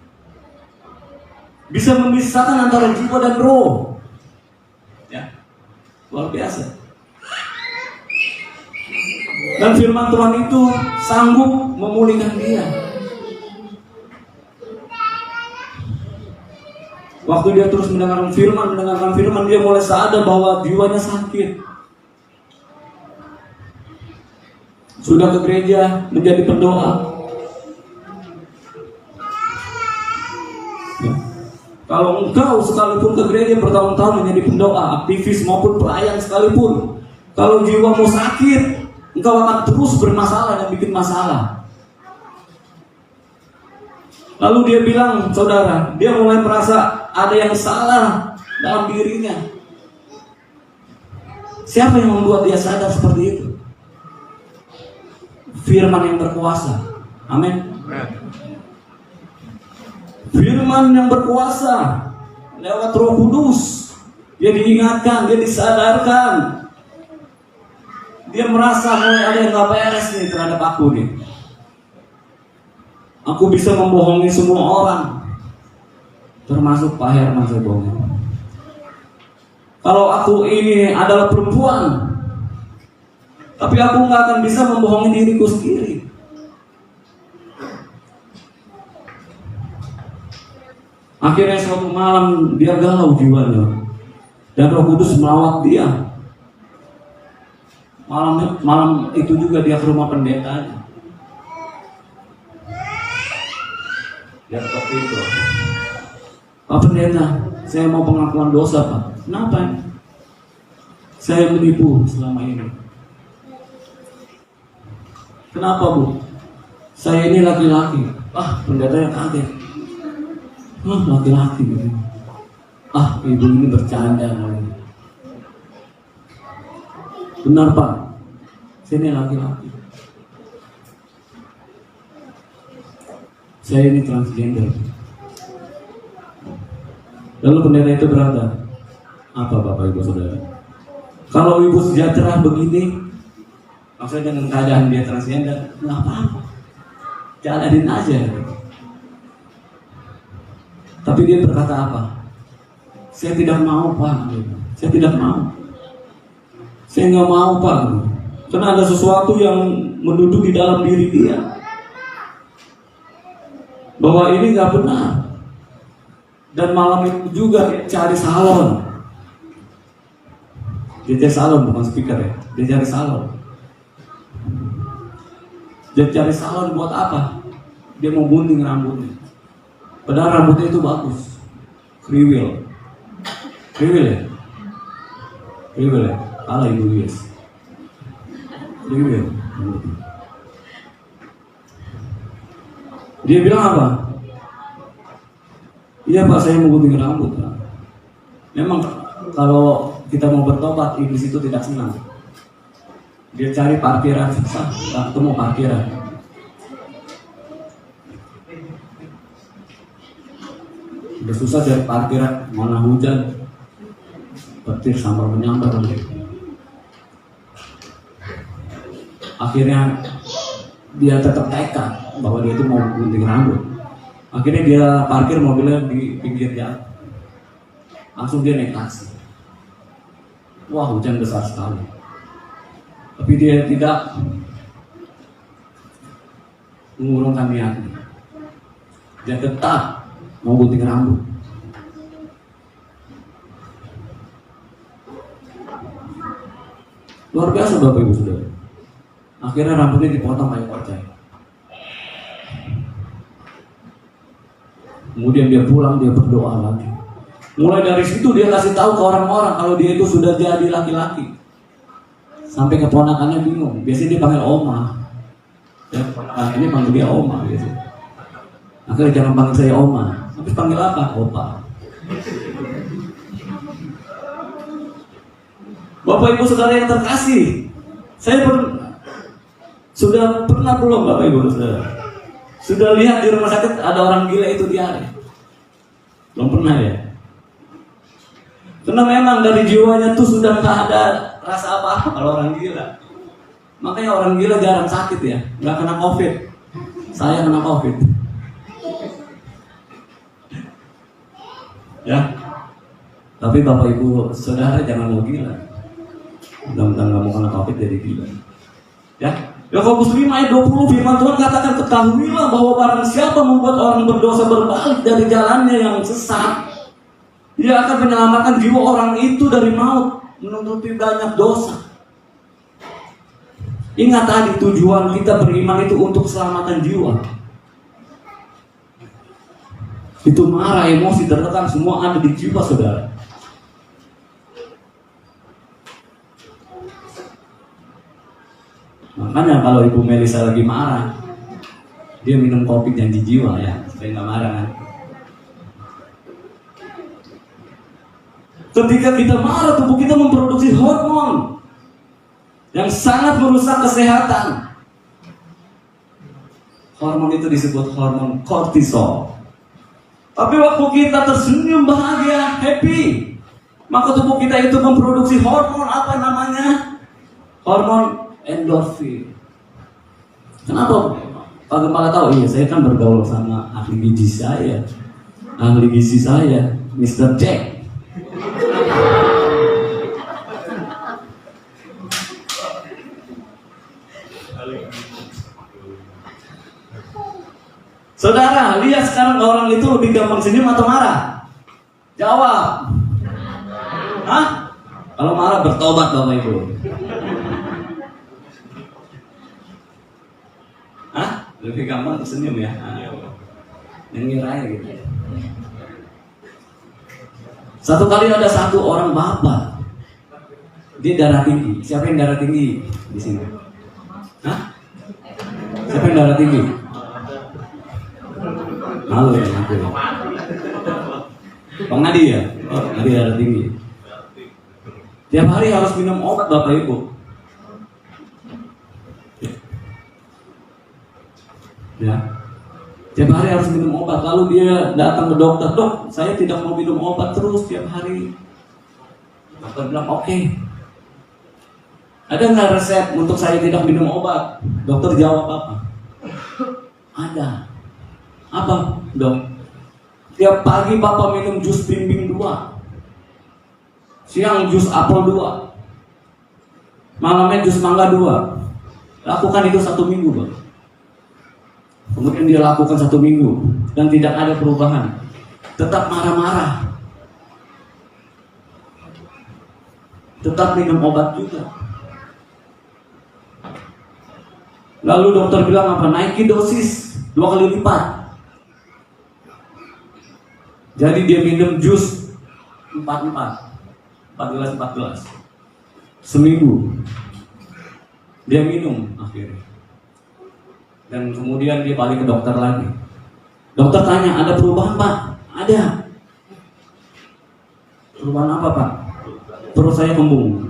bisa memisahkan antara jiwa dan roh. Ya, luar biasa. Dan firman Tuhan itu sanggup memulihkan dia. Waktu dia terus mendengarkan firman, dia mulai sadar bahwa jiwanya sakit. Sudah ke gereja menjadi pendoa. Ya. Kalau engkau sekalipun ke gereja bertahun-tahun menjadi pendoa, aktivis maupun pelayan sekalipun, kalau jiwamu sakit, engkau akan terus bermasalah dan bikin masalah. Lalu dia bilang, saudara, dia mulai merasa ada yang salah dalam dirinya. Siapa yang membuat dia sadar seperti itu? Firman yang berkuasa. Amin. Firman yang berkuasa lewat Roh Kudus. Dia diingatkan, dia disadarkan. Dia merasa mulai ada yang gak beres nih terhadap aku nih. Aku bisa membohongi semua orang, termasuk Pak Herman saya bohongi. Kalau aku ini adalah perempuan, tapi aku nggak akan bisa membohongi diriku sendiri. Akhirnya suatu malam dia galau jiwanya, dan Roh Kudus melawat dia. Malam itu juga dia ke rumah pendetanya. Dia seperti itu. Pak Pendeta, saya mau pengakuan dosa Pak. Kenapa? Saya menipu selama ini. Kenapa Bu? Saya ini laki-laki. Pendeta yang kaget. Laki-laki gitu. Ibu ini bercanda. Benar Pak, saya ini laki-laki. Saya ini transgender. Lalu pendeta itu berkata, apa Bapak Ibu Saudara? Kalau Ibu sejahtera begini, maksudnya dengan keadaan dia transgender, nggak apa-apa, jalanin aja. Tapi dia berkata apa? Saya tidak mau Pak. Saya tidak mau. Saya nggak mau Pak. Karena ada sesuatu yang menduduk di dalam diri dia, bahwa ini nggak benar. Dan malam itu juga dia cari salon. Dia cari salon, bukan speaker ya. Dia cari salon. Dia cari salon buat apa? Dia mau gunting rambutnya. Padahal rambutnya itu bagus. Kriwil. Kriwil ya? Kriwil ya? Ala Ibu Yes. Kriwil. Dia bilang apa? Iya Pak, saya mau gunting rambut Pak. Memang kalau kita mau bertobat, iblis itu tidak senang. Dia cari parkiran susah, nggak ketemu parkiran. Udah susah cari parkiran, mana hujan, petir sambar menyambar lagi. Akhirnya dia tetap tekad bahwa dia itu mau gunting rambut. Akhirnya dia parkir mobilnya di pinggir jalan. Langsung dia naik taksi. Wah, hujan besar sekali. Tapi dia tidak mengurungkan niatnya. Dia tetap mau gunting rambut. Luar biasa Bapak Ibu Saudara. Akhirnya rambutnya dipotong kayak kocek. Kemudian dia pulang, dia berdoa lagi. Mulai dari situ dia kasih tahu ke orang-orang kalau dia itu sudah jadi laki-laki. Sampai keponakannya bingung. Biasanya dia panggil Oma. Ya, ini panggil dia Oma biasanya. Akhirnya jangan panggil saya Oma. Habis panggil apa? Opa. Bapak Ibu Saudara yang terkasih, saya sudah pernah belum Bapak Ibu Saudara? Sudah lihat di rumah sakit ada orang gila itu diare? Belum pernah ya? Karena memang dari jiwanya tuh sudah nggak ada rasa apa-apa kalau orang gila. Makanya orang gila jarang sakit ya, nggak kena COVID. Saya kena COVID. Ya, tapi Bapak Ibu Saudara jangan mau gila. Mudah-mudahan nggak mau kena COVID jadi gila. Ya, Yakobus 5 ayat 20 firman Tuhan katakan, ketahuilah bahwa barang siapa membuat orang berdosa berbalik dari jalannya yang sesat, dia akan menyelamatkan jiwa orang itu dari maut, menutupi banyak dosa. Ingat tadi tujuan kita beriman itu untuk keselamatan jiwa. Itu marah, emosi, tertekan, semua ada di jiwa saudara. Makanya kalau Ibu Melisa lagi marah, dia minum kopi janji jiwa ya, supaya nggak marah kan. Ketika kita marah, tubuh kita memproduksi hormon yang sangat merusak kesehatan. Hormon itu disebut hormon kortisol. Tapi waktu kita tersenyum bahagia, happy, maka tubuh kita itu memproduksi hormon apa namanya? Hormon endorfin. Kenapa Pak Gembala tahu? Iya, saya kan bergaul sama ahli gizi saya, Mr. Jack. Saudara, lihat sekarang orang itu lebih gampang senyum atau marah? Jawab. Hah? Kalau marah bertobat Bapak Ibu. Hah? Lebih gampang senyum ya? Yang ngira gitu. Satu kali ada satu orang bapak, dia darah tinggi. Siapa yang darah tinggi di sini? Hah? Siapa yang darah tinggi? Malu ya, malu ya. Bang Nadi ya? Oh, Nadi darah tinggi. Tiap hari harus minum obat Bapak Ibu. Ya. Tiap hari harus minum obat. Lalu dia datang ke dokter, dok, saya tidak mau minum obat terus tiap hari. Dokter bilang, oke. Ada nggak resep untuk saya tidak minum obat? Dokter jawab apa? Ada. Apa, dok? Tiap pagi Bapak minum jus bimbing 2, siang jus apel 2, malamnya jus mangga 2. Lakukan itu 1 minggu, Bang. Kemudian dia lakukan 1 minggu dan tidak ada perubahan. Tetap marah-marah, tetap minum obat juga. Lalu dokter bilang apa? Naiki dosis 2 kali lipat. Jadi dia minum jus 4 gelas seminggu. Dia minum akhirnya. Dan kemudian dia balik ke dokter lagi. Dokter tanya, ada perubahan Pak? Ada. Perubahan apa Pak? Perut saya kembung.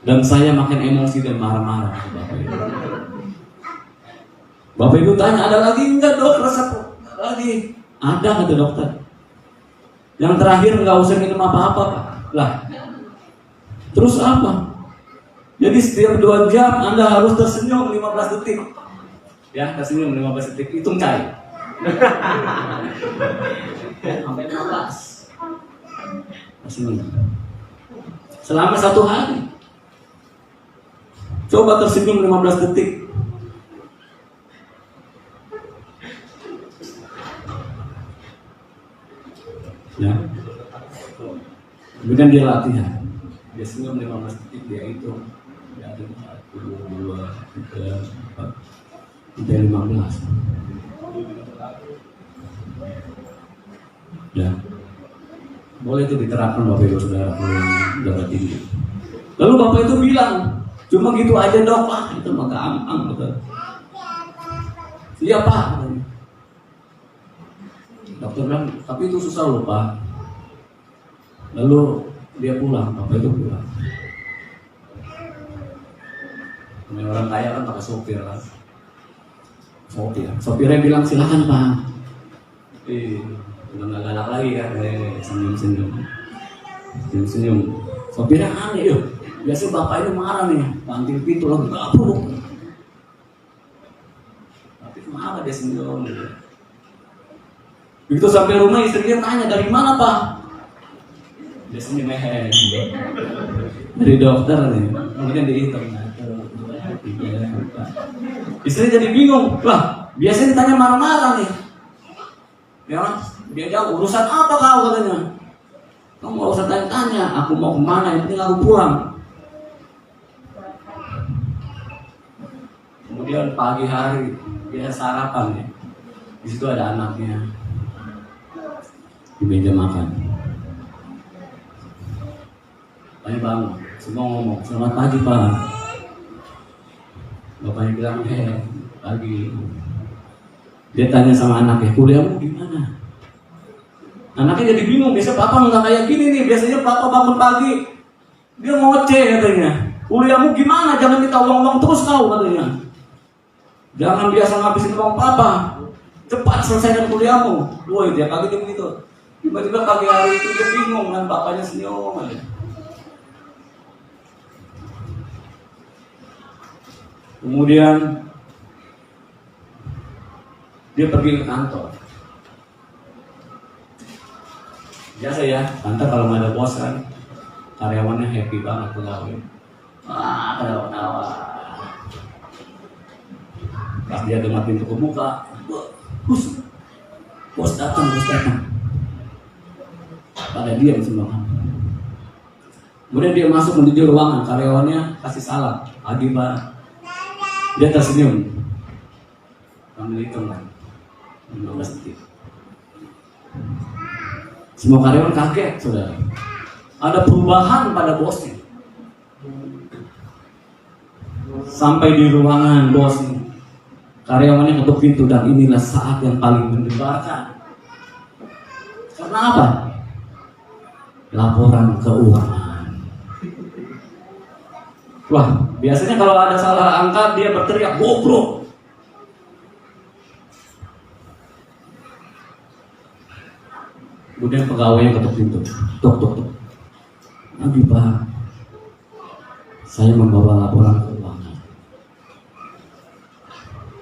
Dan saya makin emosi dan marah-marah ke Bapak Ibu. Bapak Ibu tanya, ada lagi enggak dok resep? Ada lagi. Ada kata dokter. Yang terakhir nggak usah minum apa-apa Pak. Lah, terus apa? Jadi setiap 2 jam Anda harus tersenyum 15 detik. Ya, tersenyum 15 detik. Hitung cai. Ya, sampai 15. Tersenyum. Selama 1 hari. Coba tersenyum 15 detik. Ya. Kemudian dia latihan. Dia senyum 15 detik, dia hitung. Ya, ada 1, 2, 3, 4, sampai 15. Ya. Boleh itu diterapkan Bapak Ibu Saudara darah tinggi. Lalu Bapak itu bilang, cuma gitu aja dok Pak, itu mah gampang betul. Iya Pak. Dokter bilang, tapi itu susah loh Pak. Lalu dia pulang, Bapak itu pulang. Namanya orang kaya kan pakai sopir kan. Sopirnya bilang silakan Pak. Udah nggak galak lagi kan, senyum-senyum. Sopirnya aneh yuk. Biasanya bapak itu marah nih, pantil pintu lagi kabur. Tapi kenapa dia senyum gitu. Begitu sampai rumah istrinya tanya, dari mana Pak? Dia senyum dari dokter nih. Kemudian dihitung. Istri jadi bingung, lah biasanya ditanya marah-marah nih. Ya, dia jawab, urusan apa kau katanya? Kamu gak usah tanya-tanya, aku mau kemana, yang penting aku pulang. Kemudian pagi hari dia sarapan ya. Di situ ada anaknya di meja makan. Bapaknya bangun, semua ngomong, selamat pagi Pak. Bapaknya bilang, pagi. Dia tanya sama anaknya, kuliahmu gimana? Anaknya jadi bingung, biasa papa nggak kayak gini nih. Biasanya papa bangun pagi, dia ngoceh katanya. Kuliahmu gimana? Jangan minta uang-uang terus kau katanya. Jangan biasa ngabisin uang papa. Cepat selesaikan kuliahmu. Woi, dia pagi dia begitu. Tiba-tiba pagi hari itu dia bingung kan, bapaknya senyum aja. Kemudian dia pergi ke kantor. Biasa ya, kantor kalau nggak ada bos kan, karyawannya happy banget pegawai. Ketawa-tawa. Pas dia dengar pintu kebuka, bos datang. Pada diam semua. Kemudian dia masuk menuju ruangan, karyawannya kasih salam, pagi Pak. Dia tersenyum. Kami hitung kan, 15 detik. Semua karyawan kaget, saudara. Ada perubahan pada bosnya. Sampai di ruangan bos, karyawannya ketuk pintu dan inilah saat yang paling mendebarkan. Karena apa? Laporan keuangan. Wah, biasanya kalau ada salah angka dia berteriak goblok. Kemudian pegawainya ketuk pintu, tok. Nabi Pak, saya membawa laporan keuangan.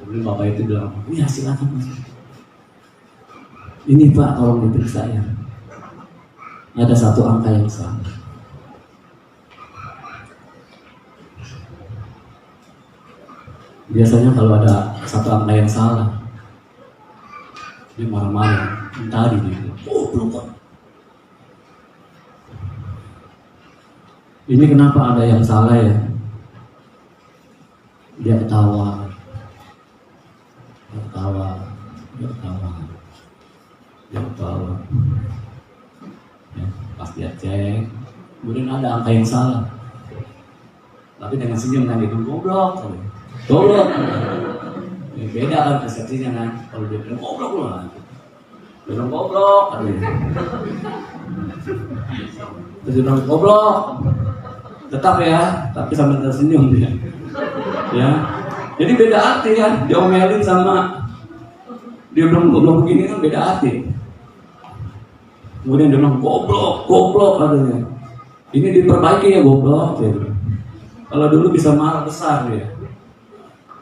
Kemudian bapak itu bilang, iya silakan Mas. Ini Pak, tolong diperiksa ya. Ada satu angka yang salah. Biasanya kalau ada satu angka yang salah, dia marah-marah. Tadi dia, lupa. Ini kenapa ada yang salah ya? Dia ketawa. Ya, pas dia cek, kemudian ada angka yang salah. Tapi dengan senyum kan dia goblok. Ya, beda kan persepsinya kan. Kalau dia bilang goblok lah. Bilang goblok. Terus dia bilang goblok. Tetap ya, tapi sambil tersenyum dia. Ya. Jadi beda arti kan, diomelin sama dia belum begini kan beda arti. Kemudian dia bilang goblok katanya. Ini diperbaiki ya goblok. Ya. Kalau dulu bisa marah besar dia.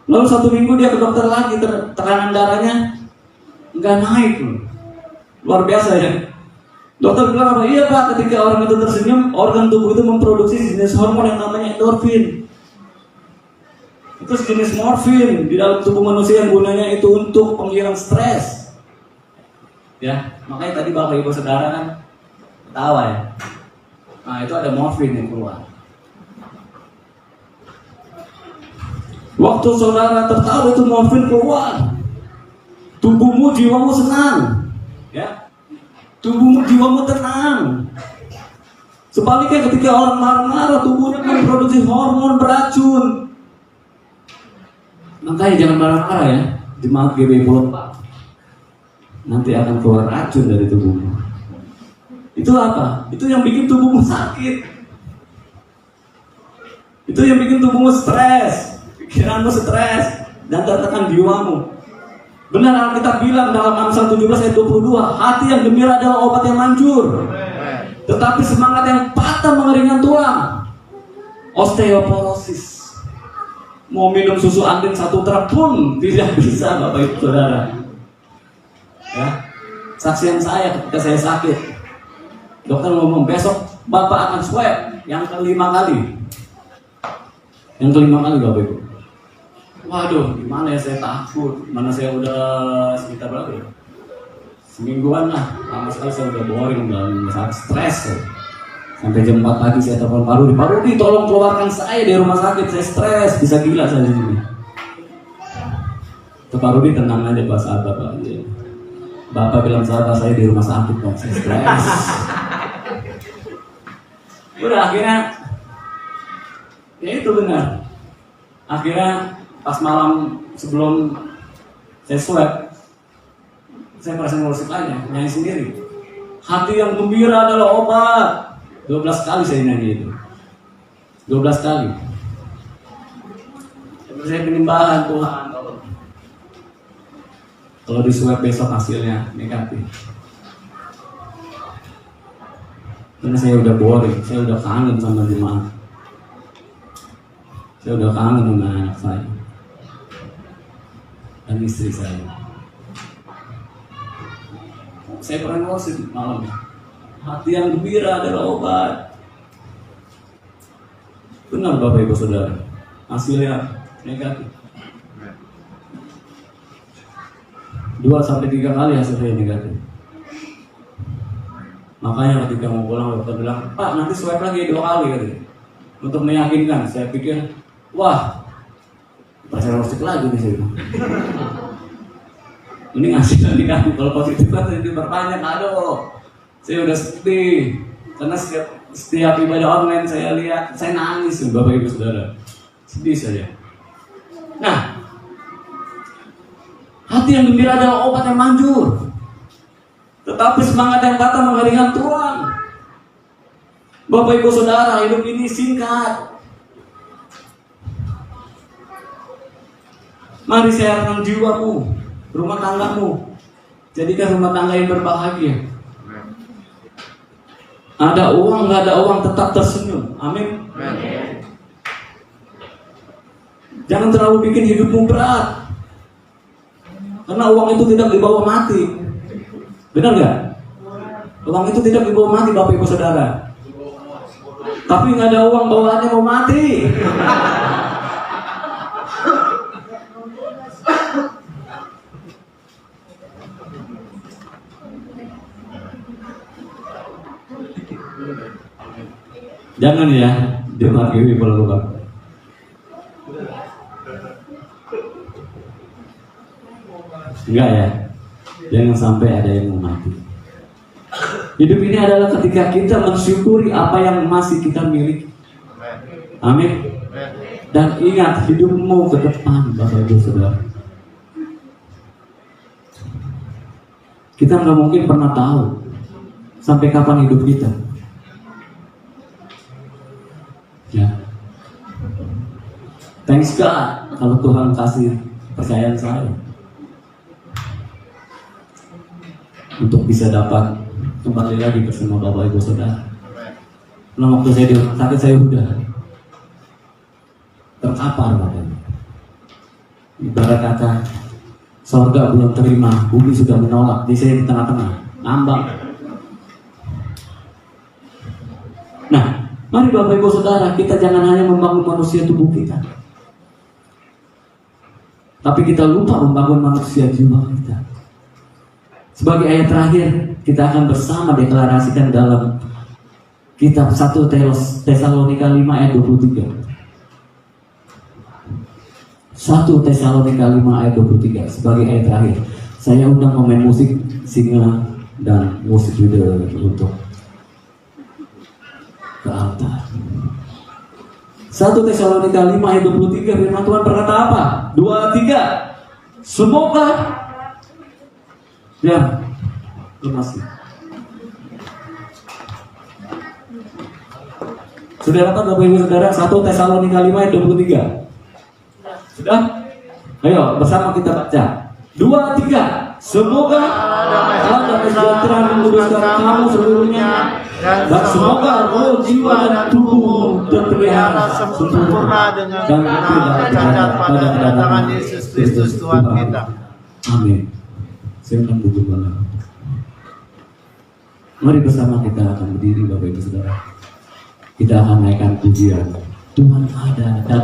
Lalu 1 minggu dia ke dokter lagi, tekanan darahnya nggak naik. Luar biasa ya. Dokter bilang apa? Iya Pak, ketika orang itu tersenyum, organ tubuh itu memproduksi jenis hormon yang namanya endorfin. Itu jenis morfin di dalam tubuh manusia yang gunanya itu untuk penghilang stres. Ya, makanya tadi Bapak Ibu Saudara kan ketawa ya. Nah itu ada morfin yang keluar. Waktu saudara tertawa itu morfin keluar, tubuhmu, jiwamu senang, ya. Tubuhmu, jiwamu tenang. Sebaliknya ketika orang marah-marah, tubuhnya memproduksi hormon beracun. Makanya jangan marah-marah ya, jemaat GB4. Nanti akan keluar racun dari tubuhmu. Itu apa? Itu yang bikin tubuhmu sakit. Itu yang bikin tubuhmu stres, pikiranmu stres, dan tertekan jiwamu. Benar Alkitab bilang dalam Amsal 17 ayat 22, hati yang gembira adalah obat yang manjur, tetapi semangat yang patah mengeringan tulang. Osteoporosis. Mau minum susu andin 1 truk pun tidak bisa Bapak Ibu Saudara. Ya, saksian saya ketika saya sakit, dokter ngomong besok Bapak akan swab yang ke-5 kali. Yang ke-5 kali Bapak Ibu. Waduh, gimana ya, saya takut. Mana saya udah sekitar berapa ya? Semingguan lah. Lama sekali saya udah boring, udah sangat stres ya. Sampai jam 4 pagi saya telepon Pak Rudi, tolong keluarkan saya dari rumah sakit, saya stres, bisa gila saya di sini. Pak Rudi tenang aja Pak, sahabat Pak. Bapak bilang sahabat saya di rumah sakit Pak, saya stres. Udah akhirnya, ya itu benar. Akhirnya pas malam sebelum saya swab, saya merasa ngurusik aja, nyanyi sendiri. Hati yang gembira adalah obat. 12 kali saya nyanyi itu. 12 kali. Terus saya penimbangan Tuhan. Kalau di swab besok hasilnya negatif. Karena saya udah boring, saya udah kangen sama jemaat. Saya udah kangen sama anak saya dan istri saya. Saya pernah ngosip malam, hati yang gembira adalah obat. Benar Bapak Ibu Saudara, hasilnya negatif. 2-3 kali hasilnya negatif. Makanya ketika mau pulang dokter bilang, Pak nanti swab lagi 2 kali katanya. Untuk meyakinkan, saya pikir, wah, presentasi lagi nih saya bilang. Ini ngasih negatif, kalau positif kan diperbanyak. Aduh, saya udah sedih karena setiap ibadah online saya lihat, saya nangis Bapak Ibu Saudara, sedih saja. Nah, hati yang gembira adalah obat yang manjur, tetapi semangat yang patah mengeringan tulang. Bapak Ibu Saudara, hidup ini singkat. Mari sehatkan jiwamu, rumah tanggamu. Jadikan rumah tangga yang berbahagia. Ada uang, nggak ada uang, tetap tersenyum. Amin. Jangan terlalu bikin hidupmu berat. Karena uang itu tidak dibawa mati. Benar nggak? Uang itu tidak dibawa mati Bapak Ibu Saudara. Tapi nggak ada uang, bawaannya mau mati. Jangan ya, dimaki kalau lupa. Enggak ya, jangan sampai ada yang mau mati. Hidup ini adalah ketika kita mensyukuri apa yang masih kita miliki. Amin. Dan ingat hidupmu ke depan, Bapak Ibu Saudara. Kita nggak mungkin pernah tahu sampai kapan hidup kita. Ya, Thanks God kalau Tuhan kasih percayaan saya untuk bisa dapat kembali lagi bersama Bapak Ibu Saudara. Nah, waktu saya di rumah sakit saya udah terkapar badannya. Ibarat kata sorga belum terima, bumi sudah menolak, di saya di tengah-tengah, ngambang. Nah, mari Bapak Ibu Saudara, kita jangan hanya membangun manusia tubuh kita, tapi kita lupa membangun manusia jiwa kita. Sebagai ayat terakhir, kita akan bersama deklarasikan dalam kitab 1 Tesalonika 5 ayat 23. 1 Tesalonika 5 ayat 23 sebagai ayat terakhir. Saya undang pemain musik Singa dan musik video untuk ke altar. 1 Tesalonika 5 ayat 23 firman Tuhan berkata apa? 2, 3. Semoga ya, terima kasih. Sudah dapat Bapak Ibu Saudara 1 Tesalonika 5 ayat 23? Sudah? Ayo bersama kita baca. 2, 3. Semoga Allah dan kesejahteraan menguduskan kamu seluruhnya, dan semoga roh, jiwa, dan tubuhmu terpelihara sempurna dengan benar cacat pada kedatangan Yesus Kristus Tuhan kita. Amin. Saya akan duduk malam. Mari bersama kita akan berdiri Bapak Ibu Saudara. Kita akan naikkan pujian. Tuhan ada dan